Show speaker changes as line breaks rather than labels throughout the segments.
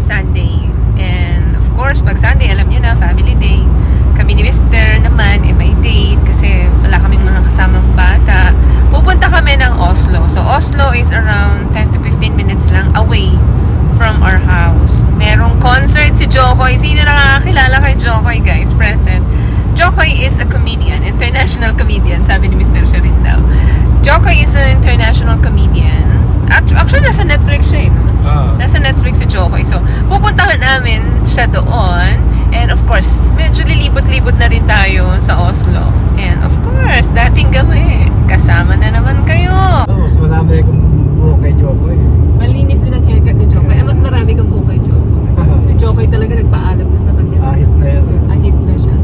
Sunday. And of course, pag Sunday, alam niyo na, family day. Kami ni Mr. naman, may date kasi wala kaming mga kasamang bata. Pupunta kami ng Oslo. So, Oslo is around 10 to 15 minutes lang away from our house. Merong concert si Jokoy. Sino nakakakilala kay Jokoy, guys? Present. Jokoy is a comedian, international comedian, sabi ni Mr. siya rin daw. Jokoy is an international comedian. Actually, nasa Netflix siya eh. Nasa Netflix si Jokoy. So, pupuntahan namin siya doon. And of course, medyo lilibot-libot na rin tayo sa Oslo. And of course, dating gabi, kasama na naman kayo.
Mas marami akong buhok kay Jokoy.
Malinis din ang haircut ni Jokoy. Mas marami kang buhok kay Jokoy. Kasi si Jokoy talaga nagpaalam na sa kanya.
Ahit na yan eh.
Ahit na siya.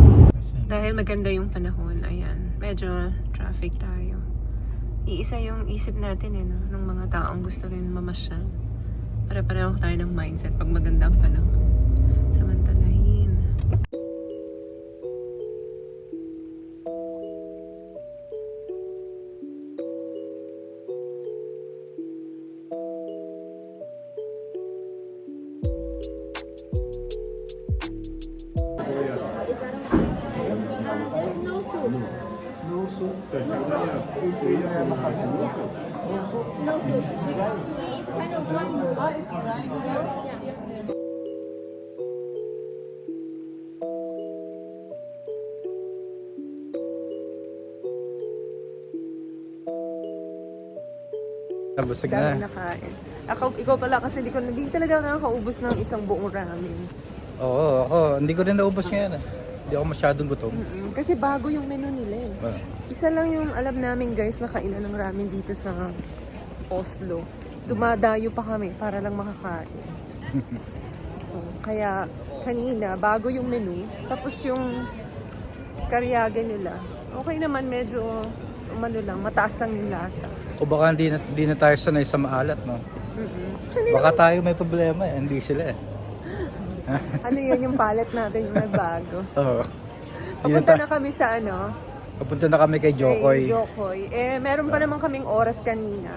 Dahil maganda yung panahon, ayan, medyo traffic tayo. Iisa yung isip natin eh, no? Ng mga taong gusto rin mamasyal. Pare-pareho tayo ng mindset pag maganda ang panahon. Samantalahin.
Nabusog
Dami
na.
nakain. Ikaw pala kasi hindi talaga nakakaubos ng isang buong ramen.
Oo, ako. Hindi ko rin naubos ngayon. Hindi ako masyadong gutom.
Kasi bago yung menu nila eh. Isa lang yung alam namin guys na kainan ng ramen dito sa Oslo. Dumadayo pa kami para lang makakain. Kaya kanina, bago yung menu, tapos yung karyage nila. Okay naman, medyo mataas lang yung lasa.
O baka hindi na tayo sanay sa maalat, no? Baka tayo may problema eh. Hindi sila eh.
Ano yun yung palate natin yung nagbago.
Oo.
Papunta na kami sa ano?
Papunta na kami kay Jokoy.
Kay Jokoy. Meron pa naman kaming oras kanina.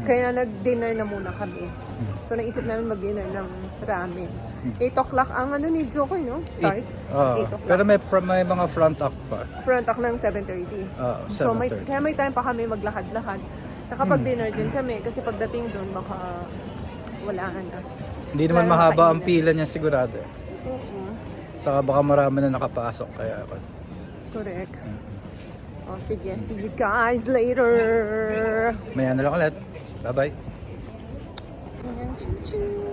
Kaya nag-dinner na muna kami. So naisip namin mag-dinner ng ramen. 8 o'clock ang ano ni Jokoy, no? Start. 8 o'clock.
Pero may mga front act pa.
Front act ng 7:30. So
7:30.
kaya may time pa kami maglakad-lakad. Nakapag-dinner din kami kasi pagdating doon baka wala na.
Hindi naman
Wala
mahaba ang
kainan.
pila niya sigurado eh. Saka baka marami na nakapasok kaya ako.
Correct. Oh, sige. See you guys later.
Maya na lang ulit. Bye-bye.
Ayan, choo-choo.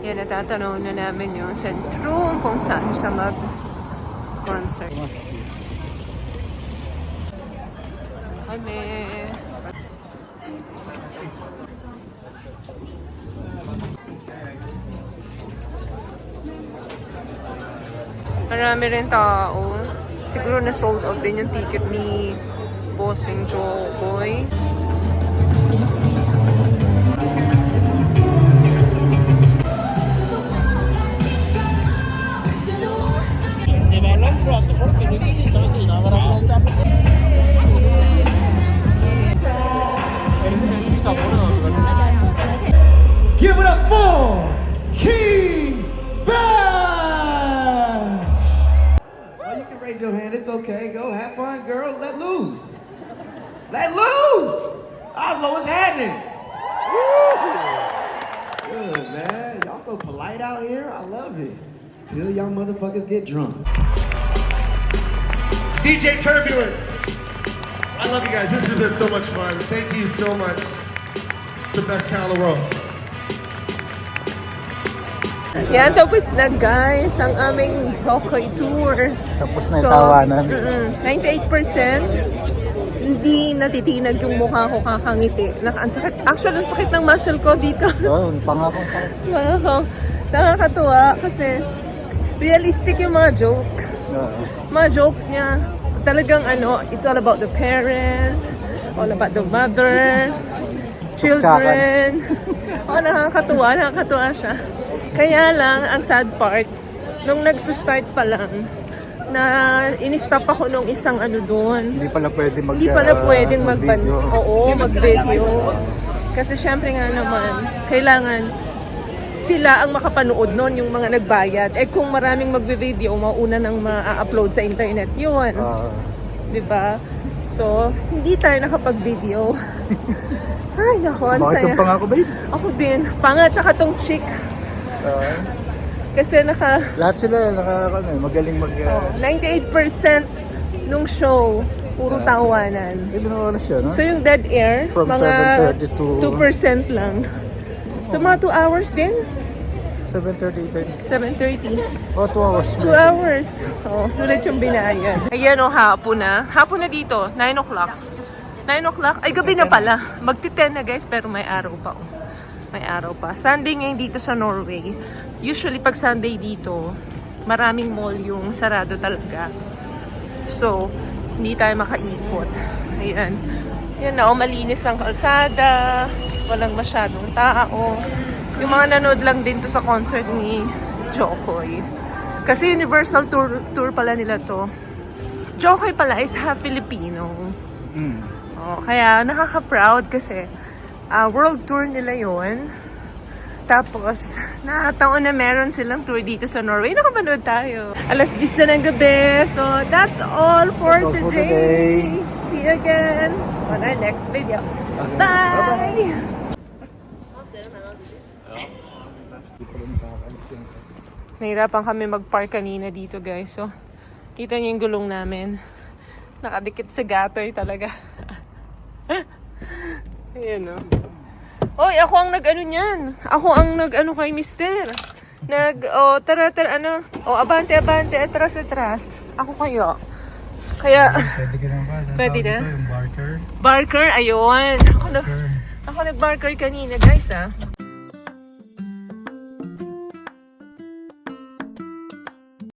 Yan, natatanaw na namin yung sentrum kung saan siya mag-concert. Kami. Marami rin tao. Siguro na sold out din yung ticket ni Bossing Jokoy.
Give it up for King Bash! Oh, you can raise your hand. It's okay. Go have fun, girl. Let loose. Let loose. Oslo, what's happening? Good, man. Y'all so polite out here. I love it. Till y'all motherfuckers get drunk.
DJ Turbulence. I love you guys. This has been so much fun. Thank you so much. It's the best town in the world.
Yan, tapos na guys ang aming Jokoy tour.
Tapos na yung tawanan.
98% hindi natitinag yung mukha ko kakangiti. Ang sakit. Actually, ang sakit ng muscle ko dito.
Oo, pangako.
Nakakatuwa kasi realistic yung mga joke. Mga jokes niya. Talagang it's all about the parents, all about the mother, children. Nakakatuwa siya. Kaya lang, ang sad part, nung nagsa-start pa lang, na in-stop ako nung isang ano doon.
Hindi pala pwede
Hindi pala pwedeng
mag-video.
mag-video. Kasi syempre nga naman, kailangan sila ang makapanood nun, yung mga nagbayad. Eh kung maraming magbe-video, mauna nang ma-upload sa internet yun. Diba? So, hindi tayo nakapag-video. Ay, nako, ang
Bakit
saya.
yung pangako, babe?
Ako din. Panga, tsaka tong chick. Kasi
Lahat sila magaling
98% nung show, puro tawanan.
Ilan oras yun, no?
So yung dead air,
From
mga
7:30 to-
2% lang. So mga 2 hours din?
7:30,
7:30.
2 hours.
2 hours. Oh, sulit yung binayad. Ayan o, hapon na. Hapon na dito, 9 o'clock. 9 o'clock? Ay, gabi na pala. Magti-10 na guys, pero may araw pa. Oh. May araw pa. Sunday ngayon dito sa Norway. Usually pag Sunday dito, maraming mall yung sarado talaga. So, hindi tayo makaikot. Ayan. Yan na, malinis ang kalsada. Walang masyadong tao. Yung mga nanood lang din to sa concert ni Jokoy. Kasi Universal Tour pala nila to. Jokoy pala is half Filipino. Oh, kaya nakaka-proud kasi world tour nila yon. Tapos, nakataon na meron silang tour dito sa Norway. Nakapanood tayo. Alas 10 na ng gabi. So, that's all for
That's all for
today.
today.
See you again on our next video. Bye! Nahirapan kami mag-park kanina dito, guys. So, kita niyo yung gulong namin. Nakadikit sa gutter talaga. Ayan, o. Oy, ako ang nag-ano niyan. Ako ang nag-ano kay mister. Tara, abante, atras. Ako kayo. Kaya,
Pwede ka lang ba?
Pwede na?
Yung barker.
barker, ayun. Ako nag-barker kanina, guys,